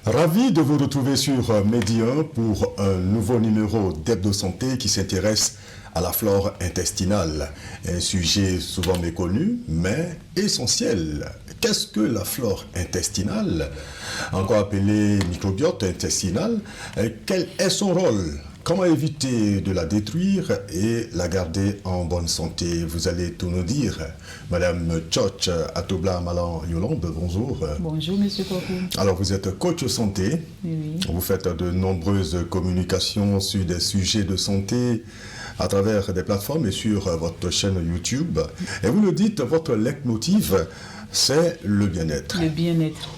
Ravi de vous retrouver sur Medi 1 pour un nouveau numéro d'Hebdo Santé qui s'intéresse à la flore intestinale. Un sujet souvent méconnu, mais essentiel. Qu'est-ce que la flore intestinale, encore appelée microbiote intestinal? Quel est son rôle? Comment éviter de la détruire et la garder en bonne santé? Vous allez tout nous dire. Madame Tchotch Atobla Malan Yolande, bonjour. Bonjour, monsieur Kokou. Alors, vous êtes coach santé. Oui. Vous faites de nombreuses communications sur des sujets de santé à travers des plateformes et sur votre chaîne YouTube. Et vous le dites, votre leitmotiv, c'est le bien-être. Le bien-être.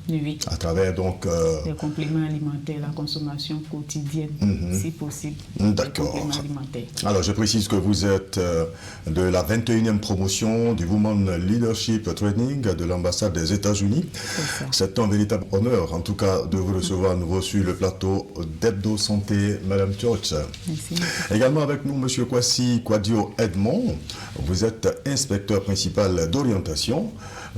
Oui. À travers donc... Les compléments alimentaires, la consommation quotidienne, si possible. D'accord. Les compléments alimentaires. Alors, je précise que vous êtes de la 21e promotion du Women Leadership Training de l'ambassade des États-Unis. C'est un véritable honneur, en tout cas, de vous recevoir à nouveau sur le plateau d'Hebdo Santé, Madame Tchotch. Merci. Également avec nous, Monsieur Kwasi Kwadio Edmond. Vous êtes inspecteur principal d'orientation.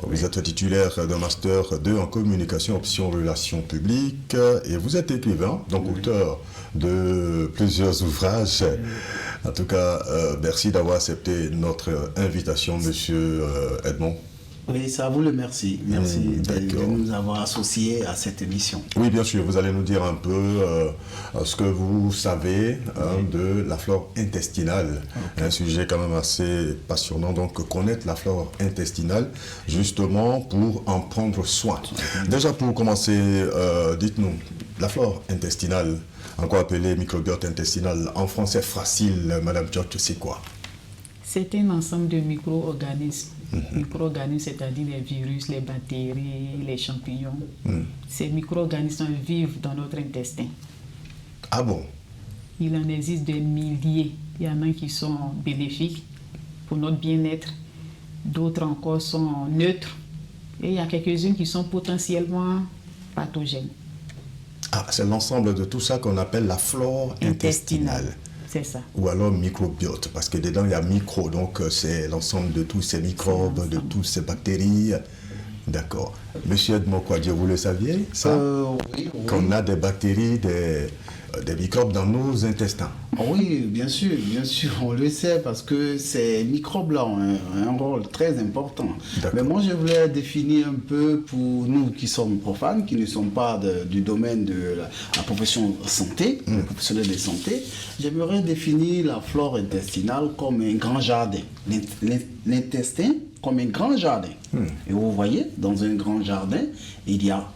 Vous êtes titulaire d'un master 2 en communication option relations publiques et vous êtes écrivain, donc auteur de plusieurs ouvrages. En tout cas, merci d'avoir accepté notre invitation, Monsieur Edmond. Oui, c'est à vous le merci. Merci de nous avoir associés à cette émission. Oui, bien sûr. Vous allez nous dire un peu ce que vous savez de la flore intestinale. Un sujet quand même assez passionnant. Donc, connaître la flore intestinale, justement, pour en prendre soin. Déjà, pour commencer, dites-nous, la flore intestinale, encore appelée microbiote intestinal, en français facile, Madame Tchotch, c'est quoi? C'est un ensemble de micro-organismes. Micro-organismes, c'est-à-dire les virus, les bactéries, les champignons. Ces micro-organismes vivent dans notre intestin. Ah bon? Il en existe des milliers. Il y en a qui sont bénéfiques pour notre bien-être. D'autres encore sont neutres. Et il y a quelques-unes qui sont potentiellement pathogènes. Ah, c'est l'ensemble de tout ça qu'on appelle la flore intestinale. C'est ça. Ou alors microbiote, parce que dedans il y a micro, donc c'est l'ensemble de tous ces microbes, de toutes ces bactéries. D'accord. Monsieur Edmond Kwadio, vous le saviez, ça? Oui. Qu'on a des bactéries, des microbes dans nos intestins. Oui, bien sûr, on le sait parce que ces microbes-là ont un rôle très important. Mais moi, je voulais définir un peu pour nous qui sommes profanes, qui ne sommes pas du domaine de la profession santé, les professionnels de santé, j'aimerais définir la flore intestinale comme un grand jardin. L'intestin comme un grand jardin. Et vous voyez, dans un grand jardin, il y a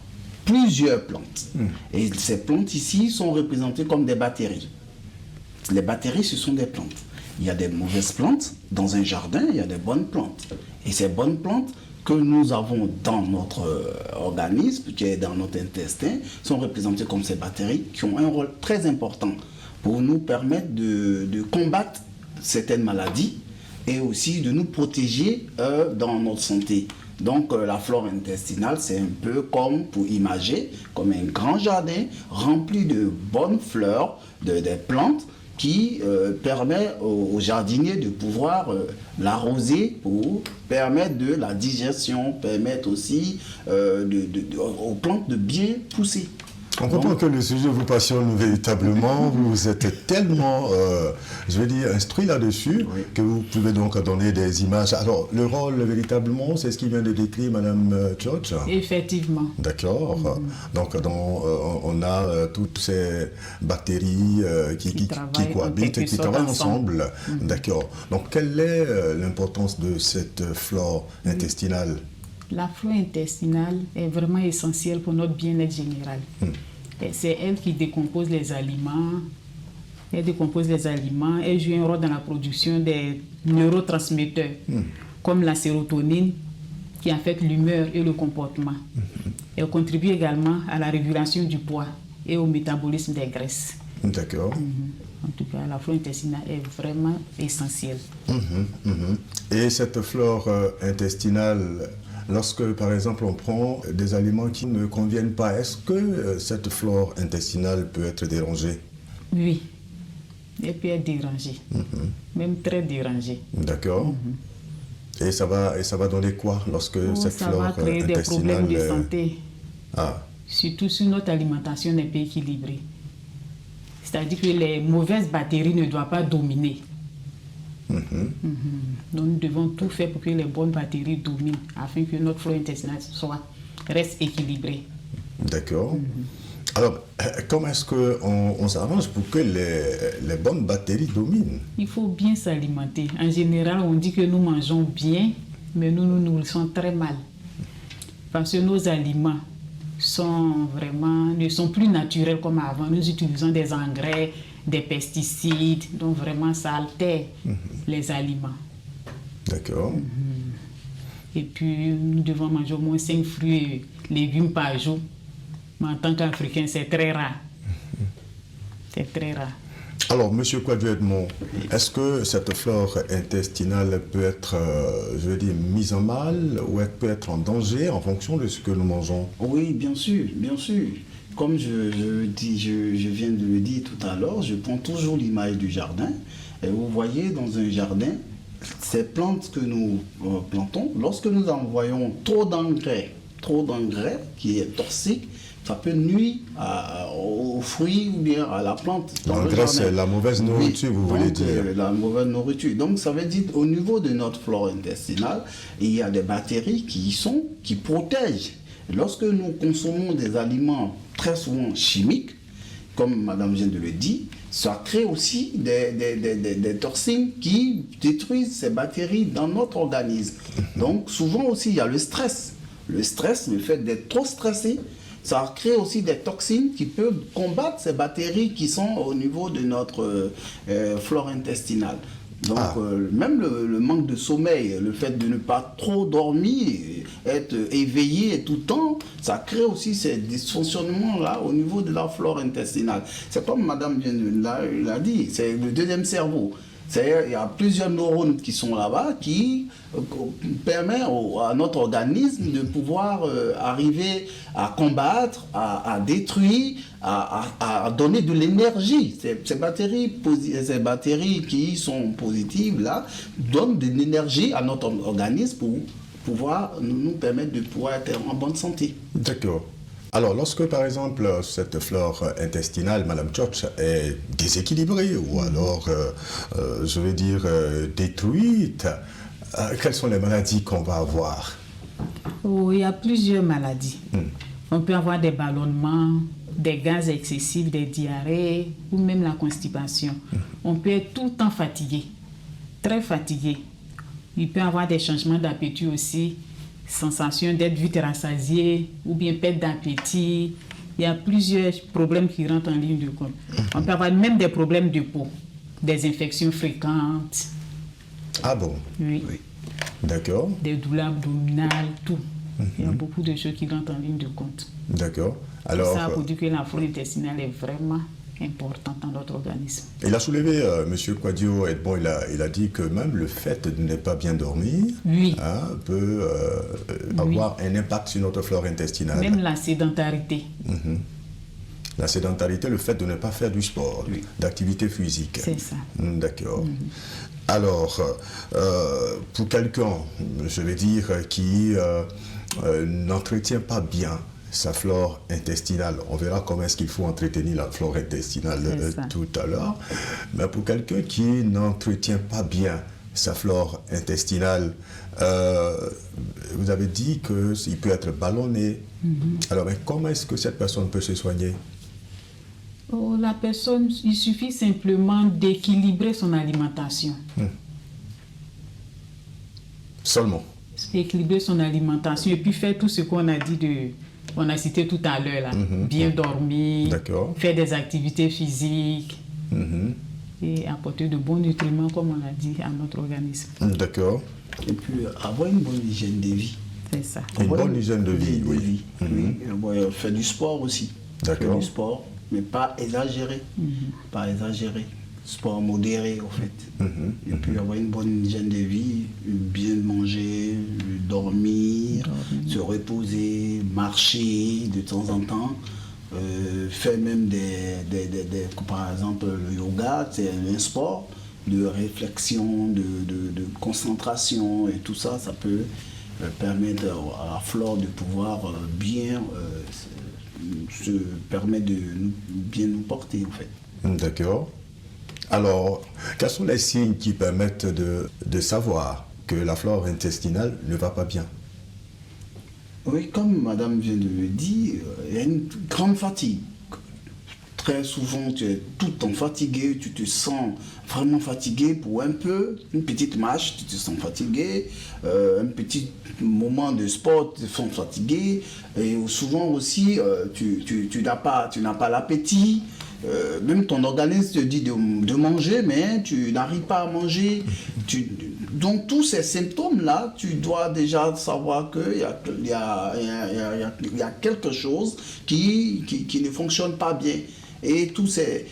plusieurs plantes. Et ces plantes ici sont représentées comme des bactéries. Les bactéries, ce sont des plantes. Il y a des mauvaises plantes dans un jardin, il y a des bonnes plantes. Et ces bonnes plantes que nous avons dans notre organisme, qui est dans notre intestin, sont représentées comme ces bactéries qui ont un rôle très important pour nous permettre de combattre certaines maladies et aussi de nous protéger dans notre santé. Donc la flore intestinale, c'est un peu comme, pour imager, comme un grand jardin rempli de bonnes fleurs, des plantes qui permet aux jardiniers de pouvoir l'arroser pour permettre de la digestion, permettre aussi aux plantes de bien pousser. On comprend que le sujet vous passionne véritablement, vous êtes tellement, je vais dire, instruit là-dessus, que vous pouvez donc donner des images. Alors, le rôle, véritablement, c'est ce qui vient de décrire Madame Tchotch? Effectivement. D'accord. Donc, on a toutes ces bactéries qui cohabitent et qui travaillent ensemble. D'accord. Donc, quelle est l'importance de cette flore intestinale? La flore intestinale est vraiment essentielle pour notre bien-être général. C'est elle qui décompose les aliments. Elle décompose les aliments. Elle joue un rôle dans la production des neurotransmetteurs, comme la sérotonine, qui affecte l'humeur et le comportement. Elle contribue également à la régulation du poids et au métabolisme des graisses. D'accord. En tout cas, la flore intestinale est vraiment essentielle. Et cette flore intestinale, lorsque, par exemple, on prend des aliments qui ne conviennent pas, est-ce que cette flore intestinale peut être dérangée? Oui, elle peut être dérangée, même très dérangée. D'accord. Et ça va donner quoi lorsque cette flore intestinale... Ça va créer des problèmes de santé. surtout si notre alimentation n'est pas équilibrée. C'est-à-dire que les mauvaises bactéries ne doivent pas dominer. Donc nous devons tout faire pour que les bonnes bactéries dominent, afin que notre flore intestinale reste équilibrée. D'accord. Alors, comment est-ce qu'on s'arrange pour que les bonnes bactéries dominent? Il faut bien s'alimenter. En général, on dit que nous mangeons bien, mais nous nous nourrissons très mal. Parce que nos aliments ne sont plus naturels comme avant. Nous utilisons des engrais, des pesticides, donc vraiment ça altère les aliments. D'accord. Et puis nous devons manger au moins 5 fruits et légumes par jour. Mais en tant qu'Africain, c'est très rare. C'est très rare. Alors, M. Kwadwo Edmond, est-ce que cette flore intestinale peut être, mise en mal ou elle peut être en danger en fonction de ce que nous mangeons? Oui, bien sûr, bien sûr. Comme je viens de le dire tout à l'heure, je prends toujours l'image du jardin. Et vous voyez, dans un jardin, ces plantes que nous plantons, lorsque nous envoyons trop d'engrais qui est toxique, ça peut nuire aux fruits ou bien à la plante. L'engrais, c'est la mauvaise nourriture, vous voulez dire? La mauvaise nourriture. Donc, ça veut dire au niveau de notre flore intestinale, il y a des bactéries qui protègent. Lorsque nous consommons des aliments très souvent chimiques, comme Madame vient de le dire, ça crée aussi des toxines qui détruisent ces bactéries dans notre organisme. Donc, souvent aussi, il y a le stress. Le stress, le fait d'être trop stressé, ça crée aussi des toxines qui peuvent combattre ces bactéries qui sont au niveau de notre flore intestinale. Donc, même le manque de sommeil, le fait de ne pas trop dormir, être éveillé tout le temps, ça crée aussi ces dysfonctionnements-là au niveau de la flore intestinale. C'est comme Madame l'a dit, c'est le deuxième cerveau. Il y a plusieurs neurones qui sont là-bas qui permettent à notre organisme de pouvoir arriver à combattre, à détruire, à donner de l'énergie. Ces bactéries qui sont positives là donnent de l'énergie à notre organisme pour pouvoir nous permettre de pouvoir être en bonne santé. D'accord. Alors, lorsque, par exemple, cette flore intestinale, Madame Tchotch, est déséquilibrée ou alors, détruite, quelles sont les maladies qu'on va avoir? Oh, il y a plusieurs maladies. On peut avoir des ballonnements, des gaz excessifs, des diarrhées ou même la constipation. On peut être tout le temps fatigué, très fatigué. Il peut y avoir des changements d'appétit aussi, sensation d'être vite rassasié ou bien perte d'appétit. Il y a plusieurs problèmes qui rentrent en ligne de compte. On peut avoir même des problèmes de peau, des infections fréquentes. Ah bon? Oui. D'accord. Des douleurs abdominales, tout. Il y a beaucoup de choses qui rentrent en ligne de compte. D'accord. Alors, ça pour dire que la flore intestinale est vraiment importante dans notre organisme. Il a soulevé, M. Kwadwo Edmond, il a dit que même le fait de ne pas bien dormir peut avoir un impact sur notre flore intestinale. Même la sédentarité. La sédentarité, le fait de ne pas faire du sport, d'activité physique. C'est ça. D'accord. Alors, pour quelqu'un, qui n'entretient pas bien sa flore intestinale, on verra comment est-ce qu'il faut entretenir la flore intestinale tout à l'heure, mais pour quelqu'un qui n'entretient pas bien sa flore intestinale, vous avez dit qu'il peut être ballonné. Alors, mais comment est-ce que cette personne peut se soigner? La personne, il suffit simplement d'équilibrer son alimentation. Seulement? Équilibrer son alimentation et puis faire tout ce qu'on a dit on a cité tout à l'heure là. Bien dormir, faire des activités physiques et apporter de bons nutriments comme on l'a dit à notre organisme. D'accord. Et puis avoir une bonne hygiène de vie. C'est ça. Une bonne hygiène de vie, oui. Faire du sport aussi. D'accord. Faire du sport, mais pas exagéré. Pas exagéré. Sport modéré, en fait. Et puis avoir une bonne hygiène de vie, bien manger, dormir, se reposer, marcher de temps en temps. Faire même par exemple, le yoga, c'est un sport de réflexion, de concentration et tout ça, ça peut permettre à la flore de pouvoir bien permet de bien nous porter en fait. D'accord. Alors, quels sont les signes qui permettent de savoir que la flore intestinale ne va pas bien? Oui, comme madame vient de le dire, il y a une grande fatigue. Très souvent, tu es tout le temps fatigué, tu te sens vraiment fatigué pour une petite marche, tu te sens fatigué, un petit moment de sport, tu te sens fatigué, et souvent aussi, tu n'as pas l'appétit. Même ton organisme te dit de manger, mais tu n'arrives pas à manger. Donc tous ces symptômes-là, tu dois déjà savoir qu'il y a quelque chose qui ne fonctionne pas bien. Et tous ces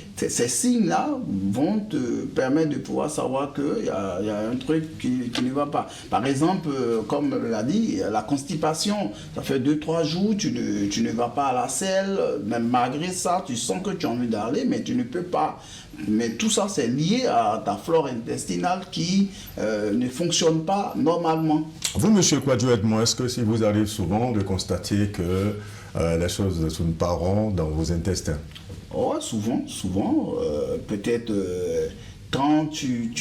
signes-là vont te permettre de pouvoir savoir qu'il y a un truc qui ne va pas. Par exemple, comme l'a dit, la constipation, ça fait 2-3 jours, tu ne vas pas à la selle, même malgré ça, tu sens que tu as envie d'aller, mais tu ne peux pas. Mais tout ça, c'est lié à ta flore intestinale qui ne fonctionne pas normalement. Vous, monsieur Kwadjo Edmond, est-ce que si vous arrive souvent de constater que les choses ne sont pas rondes dans vos intestins? Oh, souvent. Peut-être quand tu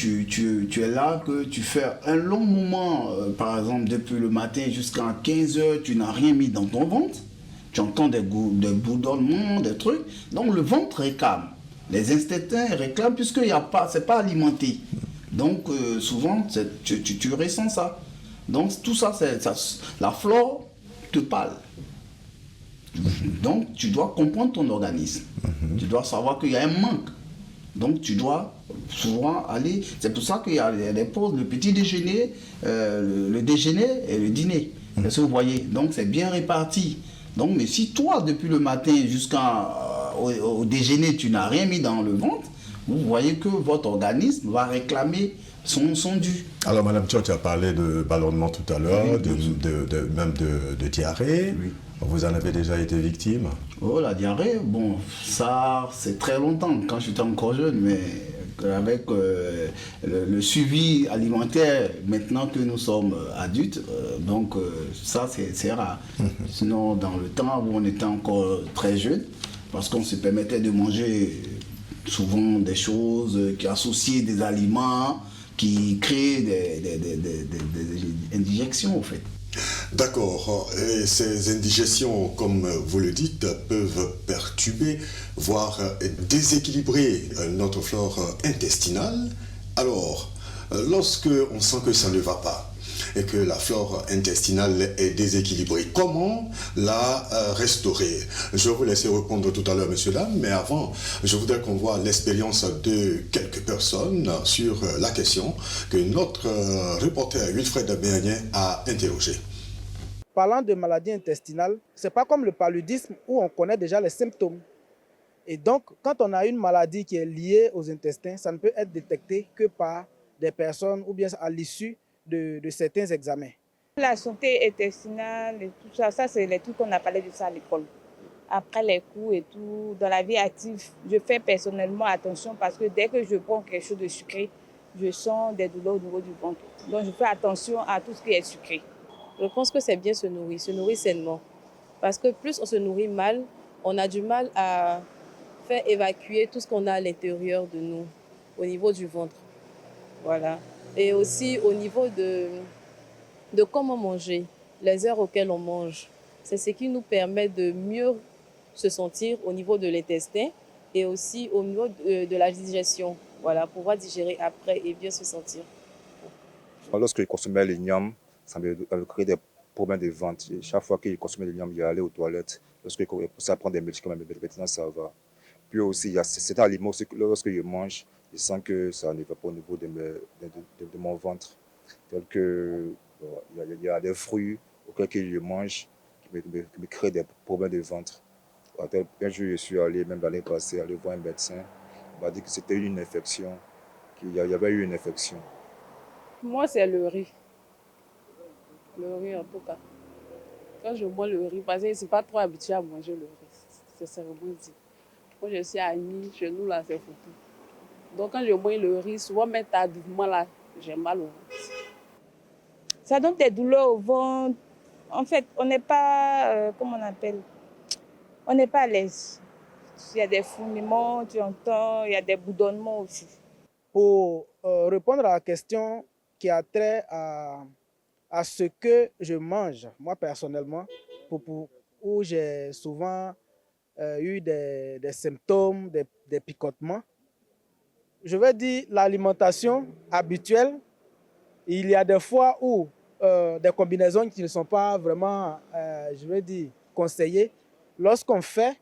es là, que tu fais un long moment, par exemple depuis le matin jusqu'à 15 heures, tu n'as rien mis dans ton ventre. Tu entends des bourdonnements, des trucs. Donc le ventre réclame. Les intestins réclament puisque c'est pas alimenté. Donc souvent, tu ressens ça. Donc tout ça, la flore te parle. Donc, tu dois comprendre ton organisme. Tu dois savoir qu'il y a un manque. Donc, tu dois souvent aller. C'est pour ça qu'il y a les pauses, le petit déjeuner, le déjeuner et le dîner. Est-ce que vous voyez? Donc, c'est bien réparti. Donc, mais si toi, depuis le matin jusqu'au déjeuner, tu n'as rien mis dans le ventre, vous voyez que votre organisme va réclamer son dû. Alors, Madame Tchot a parlé de ballonnement tout à l'heure, même de diarrhée. Oui. Vous en avez déjà été victime? Oh, la diarrhée, bon, ça, c'est très longtemps, quand j'étais encore jeune, mais avec le suivi alimentaire, maintenant que nous sommes adultes, donc ça, c'est rare. Sinon, dans le temps où on était encore très jeune, parce qu'on se permettait de manger souvent des choses qui associaient des aliments, qui créent des indigestions, en fait. D'accord. Et ces indigestions, comme vous le dites, peuvent perturber, voire déséquilibrer notre flore intestinale. Alors, lorsque on sent que ça ne va pas et que la flore intestinale est déséquilibrée, comment la restaurer? Je vais vous laisser répondre tout à l'heure, monsieur Dame, mais avant, je voudrais qu'on voit l'expérience de quelques personnes sur la question que notre reporter Wilfred Béagnin a interrogé. Parlant de maladie intestinale, ce n'est pas comme le paludisme où on connaît déjà les symptômes. Et donc, quand on a une maladie qui est liée aux intestins, ça ne peut être détecté que par des personnes ou bien à l'issue de certains examens. La santé intestinale et tout ça, c'est les trucs qu'on a parlé de ça à l'école. Après les cours et tout, dans la vie active, je fais personnellement attention parce que dès que je prends quelque chose de sucré, je sens des douleurs au niveau du ventre. Donc, je fais attention à tout ce qui est sucré. Je pense que c'est bien se nourrir sainement. Parce que plus on se nourrit mal, on a du mal à faire évacuer tout ce qu'on a à l'intérieur de nous, au niveau du ventre. Voilà. Et aussi au niveau de comment manger, les heures auxquelles on mange. C'est ce qui nous permet de mieux se sentir au niveau de l'intestin et aussi au niveau de la digestion. Voilà, pouvoir digérer après et bien se sentir. Lorsque je consommais l'igname, ça me créait des problèmes de ventre. Chaque fois que je consommais l'igname, je allais aux toilettes. Lorsque je commençais à prendre des médicaments, maintenant ça va. Puis aussi, il y a certains aliments, lorsque je mange, je sens que ça ne va pas au niveau de mon ventre. Tel que, il y a des fruits auxquels je mange qui me créent des problèmes de ventre. Un jour, je suis allé, même l'année passée, aller voir un médecin. Il m'a dit que c'était une infection, qu'il y avait eu une infection. Moi, c'est le riz. Le riz, en tout cas. Quand je mange le riz, parce que je ne suis pas trop habituée à manger le riz. C'est sérieusement dit. Quand je suis à Nice, chez nous, là, c'est foutu. Donc, quand je mange le riz, souvent, même tardivement, là, j'ai mal au ventre. Ça donne des douleurs au ventre. En fait, on n'est pas, comment on appelle, on n'est pas à l'aise. Il y a des fourmillements, tu entends, il y a des bourdonnements aussi. Pour répondre à la question qui a trait à ce que je mange, moi personnellement, où j'ai souvent eu des symptômes, des picotements, je vais dire l'alimentation habituelle. Il y a des fois où des combinaisons qui ne sont pas vraiment, je vais dire, conseillées. Lorsqu'on fait,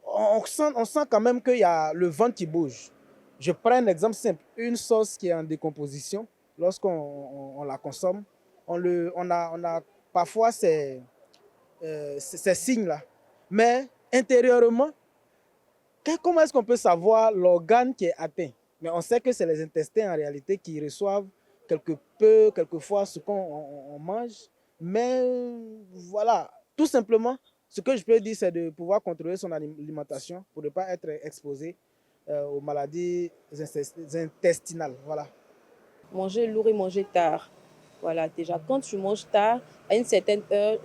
on sent quand même qu'il y a le ventre qui bouge. Je prends un exemple simple. Une sauce qui est en décomposition, lorsqu'on la consomme, on a parfois ces signes-là. Mais intérieurement, comment est-ce qu'on peut savoir l'organe qui est atteint? Mais on sait que c'est les intestins en réalité qui reçoivent quelquefois ce qu'on mange. Mais voilà, tout simplement, ce que je peux dire, c'est de pouvoir contrôler son alimentation pour ne pas être exposé aux maladies intestinales. Voilà. Manger lourd et manger tard. Voilà, déjà, quand tu manges tard, à une certaine heure,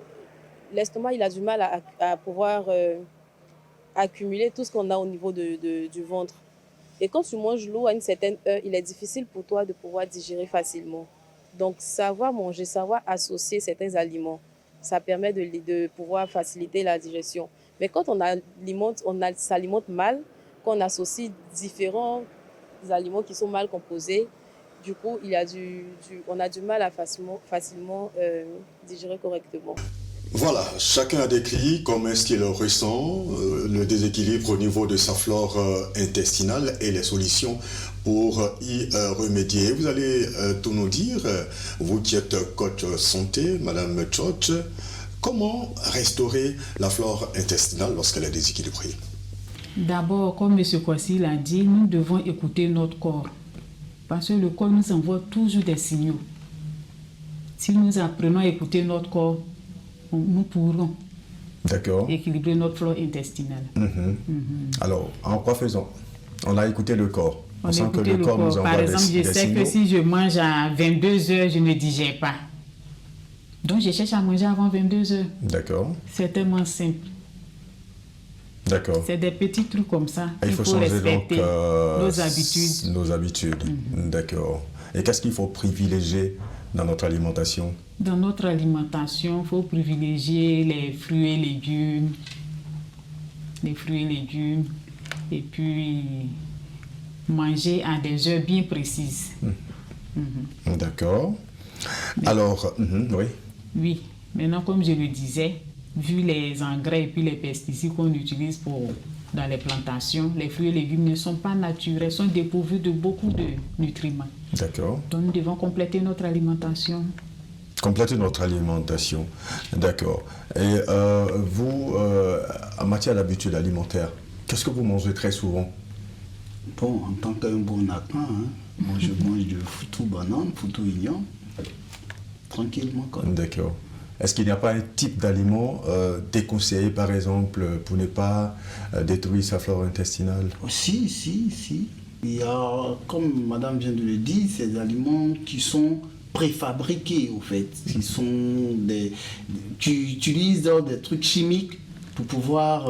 l'estomac il a du mal à pouvoir accumuler tout ce qu'on a au niveau du ventre. Et quand tu manges lourd à une certaine heure, il est difficile pour toi de pouvoir digérer facilement. Donc, savoir manger, savoir associer certains aliments, ça permet de pouvoir faciliter la digestion. Mais quand on s'alimente mal, quand on associe différents aliments qui sont mal composés, du coup, on a du mal à facilement digérer correctement. Voilà, chacun a décrit comment est-ce qu'il ressent le déséquilibre au niveau de sa flore intestinale et les solutions pour y remédier. Vous allez tout nous dire, vous qui êtes coach santé, Madame Tchotch, comment restaurer la flore intestinale lorsqu'elle est déséquilibrée? D'abord, comme M. Kwasi l'a dit, nous devons écouter notre corps. Parce que le corps nous envoie toujours des signaux. Si nous apprenons à écouter notre corps, nous pourrons équilibrer notre flore intestinale. Alors, en quoi faisons? On a écouté le corps. On sent que le corps nous envoie Par exemple, des je sais signaux. que si je mange à 22 heures, je ne digère pas. Donc, je cherche à manger avant 22 heures. D'accord. C'est tellement simple. D'accord. C'est des petits trucs comme ça. Il faut changer respecter donc nos habitudes. Nos habitudes. D'accord. Et qu'est-ce qu'il faut privilégier dans notre alimentation? Dans notre alimentation, il faut privilégier les fruits et légumes. Les fruits et légumes. Et puis, manger à des heures bien précises. D'accord. Alors, oui. Oui. Maintenant, comme je le disais, vu les engrais et puis les pesticides qu'on utilise dans les plantations, les fruits et légumes ne sont pas naturels, sont dépourvus de beaucoup de nutriments. D'accord. Donc nous devons compléter notre alimentation. Compléter notre alimentation. D'accord. Et vous, en matière d'habitude alimentaire, qu'est-ce que vous mangez très souvent? Bon, en tant qu'un bon Nakan, moi je mange du foutou banane, foutou ignon, tranquillement. D'accord. Est-ce qu'il n'y a pas un type d'aliment déconseillé, par exemple, pour ne pas détruire sa flore intestinale? Si. Il y a, comme madame vient de le dire, ces aliments qui sont préfabriqués, au fait. Tu utilises des trucs chimiques pour pouvoir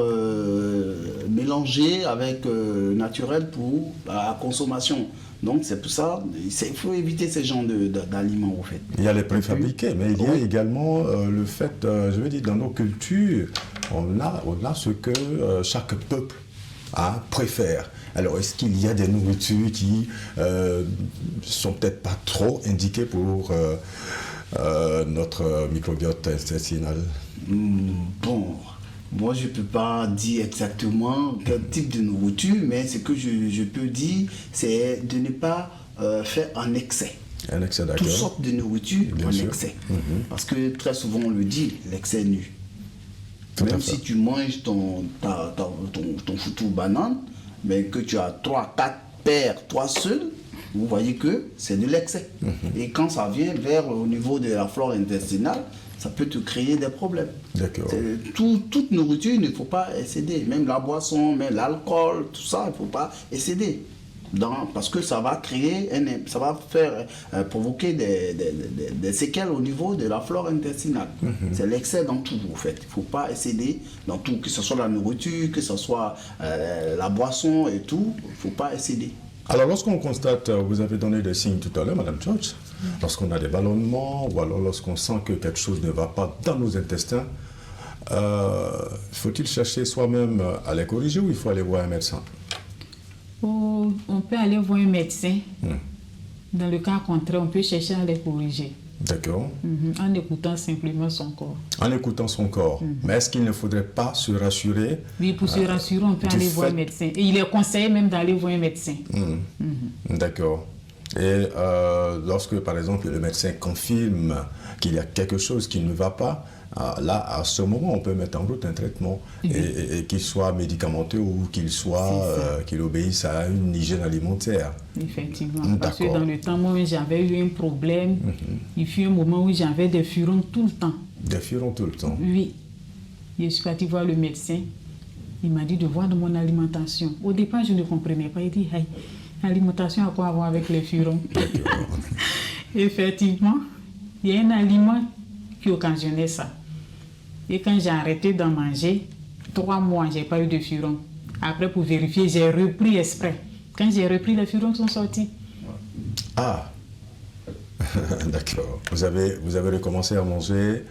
mélanger avec naturel pour la consommation. Donc c'est pour ça, il faut éviter ce genre d'aliments au fait. Il y a les préfabriqués, mais il y a également le fait, je veux dire, dans nos cultures, on a ce que chaque peuple préfère. Alors est-ce qu'il y a des nourritures qui sont peut-être pas trop indiquées pour notre microbiote intestinal? Bon. Moi, je ne peux pas dire exactement quel type de nourriture, mais ce que je peux dire, c'est de ne pas faire en excès. Un excès, d'accord. Toutes sortes de nourriture Bien en sûr. excès. Parce que très souvent, on le dit, l'excès nuit. Tout à Même fait. si tu manges ton foutu banane, mais que tu as 3, 4 paires, 3 seuls, vous voyez que c'est de l'excès. Et quand ça vient au niveau de la flore intestinale, ça peut te créer des problèmes. D'accord. Toute nourriture, il ne faut pas excéder. Même la boisson, même l'alcool, tout ça, il ne faut pas excéder. parce que ça va créer, ça va faire provoquer des séquelles au niveau de la flore intestinale. C'est l'excès dans tout, en fait. Il ne faut pas excéder dans tout, que ce soit la nourriture, que ce soit la boisson et tout, il ne faut pas excéder. Alors, lorsqu'on constate, vous avez donné des signes tout à l'heure, Madame George, lorsqu'on a des ballonnements ou alors lorsqu'on sent que quelque chose ne va pas dans nos intestins, faut-il chercher soi-même à les corriger ou il faut aller voir un médecin? On peut aller voir un médecin. Dans le cas contraire, on peut chercher à les corriger. D'accord. En écoutant simplement son corps. En écoutant son corps. Mais est-ce qu'il ne faudrait pas se rassurer? Oui, pour se rassurer, on peut aller voir un médecin. Et il est conseillé même d'aller voir un médecin. D'accord. Et lorsque, par exemple, le médecin confirme qu'il y a quelque chose qui ne va pas, là, à ce moment, on peut mettre en route un traitement et qu'il soit médicamenteux ou qu'il obéisse à une hygiène alimentaire. Effectivement. Parce que dans le temps, moi, j'avais eu un problème. Il fut un moment où j'avais des furons tout le temps. Des furons tout le temps? Oui. Je suis partie voir le médecin. Il m'a dit de voir de mon alimentation. Au départ, je ne comprenais pas. Il dit, hey, l'alimentation a quoi à voir avec les furons? Effectivement, il y a un aliment qui occasionnait ça. Et quand j'ai arrêté d'en manger, 3 mois, je n'ai pas eu de furons. Après, pour vérifier, j'ai repris exprès. Quand j'ai repris, les furons sont sortis. Ah, d'accord. Vous avez recommencé à manger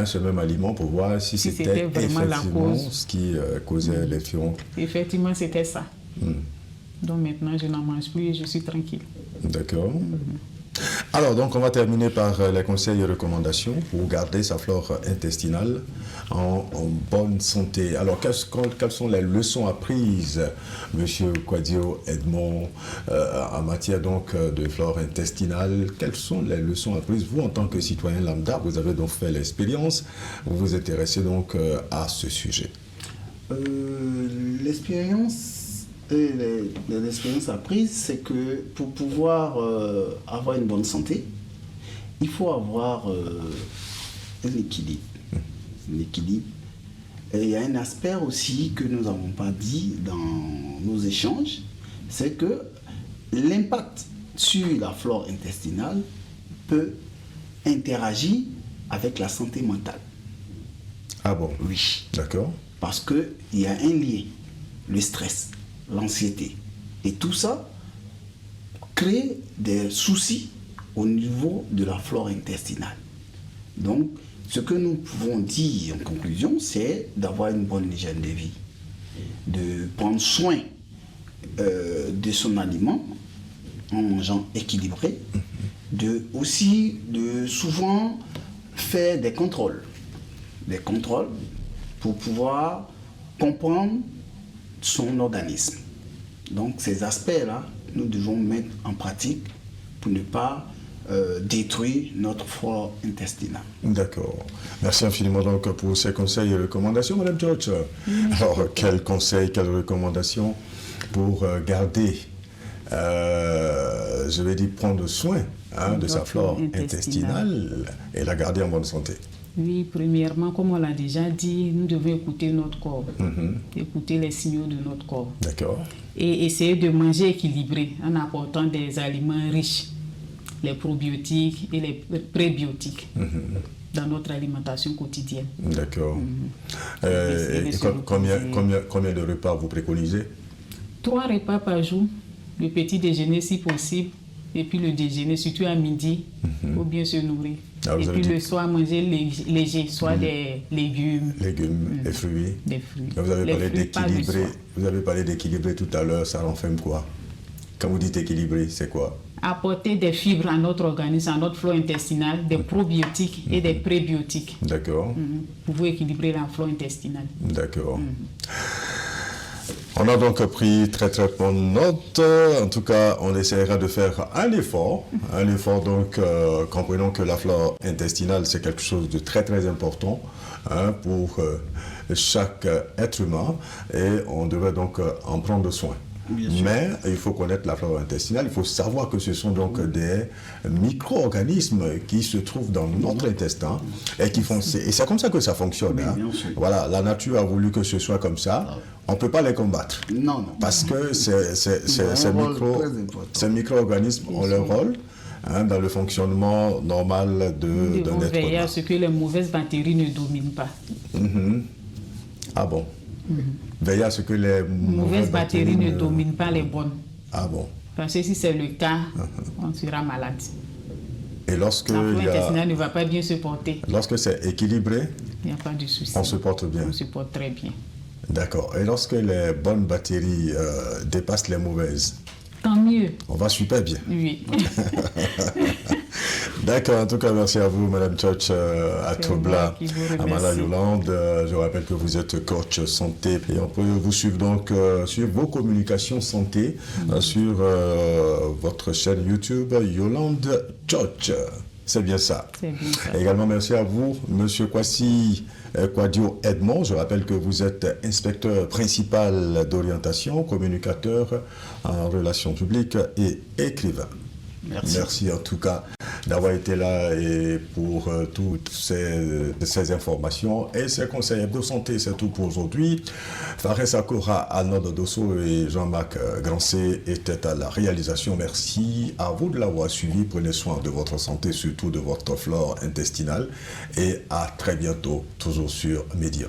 ce même aliment pour voir si c'était vraiment la cause. Ce qui causait les furons. Effectivement, c'était ça. Donc maintenant, je n'en mange plus et je suis tranquille. D'accord. Alors, donc, on va terminer par les conseils et recommandations pour garder sa flore intestinale en bonne santé. Alors, quelles sont les leçons apprises, Monsieur Kwadio Edmond, en matière donc de flore intestinale? Quelles sont les leçons apprises? Vous, en tant que citoyen lambda, vous avez donc fait l'expérience, vous vous intéressez donc à ce sujet. L'expérience apprises, c'est que pour pouvoir avoir une bonne santé, il faut avoir un équilibre. Et il y a un aspect aussi que nous n'avons pas dit dans nos échanges, c'est que l'impact sur la flore intestinale peut interagir avec la santé mentale. Ah bon? Oui. D'accord. Parce qu'il y a un lien, le stress, l'anxiété. Et tout ça crée des soucis au niveau de la flore intestinale. Donc, ce que nous pouvons dire en conclusion, c'est d'avoir une bonne hygiène de vie, de prendre soin de son aliment en mangeant équilibré, aussi de souvent faire des contrôles pour pouvoir comprendre son organisme. Donc ces aspects-là, nous devons mettre en pratique pour ne pas détruire notre flore intestinale. D'accord. Merci infiniment donc pour ces conseils et recommandations, Madame George. Alors, quels conseils, quelles recommandations pour garder, je vais dire prendre soin de sa flore intestinale et la garder en bonne santé? Oui, premièrement, comme on l'a déjà dit, nous devons écouter notre corps, écouter les signaux de notre corps. D'accord. Et essayer de manger équilibré en apportant des aliments riches, les probiotiques et les prébiotiques dans notre alimentation quotidienne. D'accord. Et combien de repas vous préconisez? 3 repas par jour, le petit déjeuner si possible, et puis le déjeuner, surtout à midi, pour bien se nourrir. Et puis le soir, manger léger, soit des légumes. Légumes et fruits. Des fruits. Vous avez parlé d'équilibrer tout à l'heure, ça renferme quoi? Quand vous dites équilibrer, c'est quoi? Apporter des fibres à notre organisme, à notre flore intestinale, des probiotiques et des prébiotiques. D'accord. Pour équilibrer la flore intestinale. D'accord. On a donc pris très bonne note. En tout cas, on essaiera de faire un effort. Donc, comprenons que la flore intestinale, c'est quelque chose de très important pour chaque être humain et on devrait donc en prendre soin. Mais il faut connaître la flore intestinale, il faut savoir que ce sont donc des micro-organismes qui se trouvent dans notre intestin et qui font... Et c'est comme ça que ça fonctionne. Hein. Voilà, la nature a voulu que ce soit comme ça. On ne peut pas les combattre. Non. Parce que ces micro-organismes ont leur rôle. Dans le fonctionnement normal d'un être humain. Veiller à ce que les mauvaises bactéries ne dominent pas. Ah bon? Veiller à ce que les mauvaises bactéries ne dominent pas les bonnes. Ah bon? Parce que si c'est le cas, on sera malade. Et lorsque la flore intestinale ne va pas bien se porter. Lorsque c'est équilibré, il n'y a pas de souci. On se porte bien. On se porte très bien. D'accord. Et lorsque les bonnes bactéries dépassent les mauvaises, tant mieux. On va super bien. Oui. D'accord, en tout cas, merci à vous, Madame Church Atobla, Amala Yolande. Je rappelle que vous êtes coach santé et on peut vous suivre donc sur vos communications santé sur votre chaîne YouTube Yolande Church. C'est bien ça. C'est bien ça. Et également, merci à vous, Monsieur Kwasi Kwadio Edmond. Je rappelle que vous êtes inspecteur principal d'orientation, communicateur en relations publiques et écrivain. Merci en tout cas d'avoir été là et pour toutes ces informations et ces conseils de santé. C'est tout pour aujourd'hui. Fares Sakura, Arnaud Dosso et Jean-Marc Grancé étaient à la réalisation. Merci à vous de l'avoir suivi. Prenez soin de votre santé, surtout de votre flore intestinale. Et à très bientôt, toujours sur Média.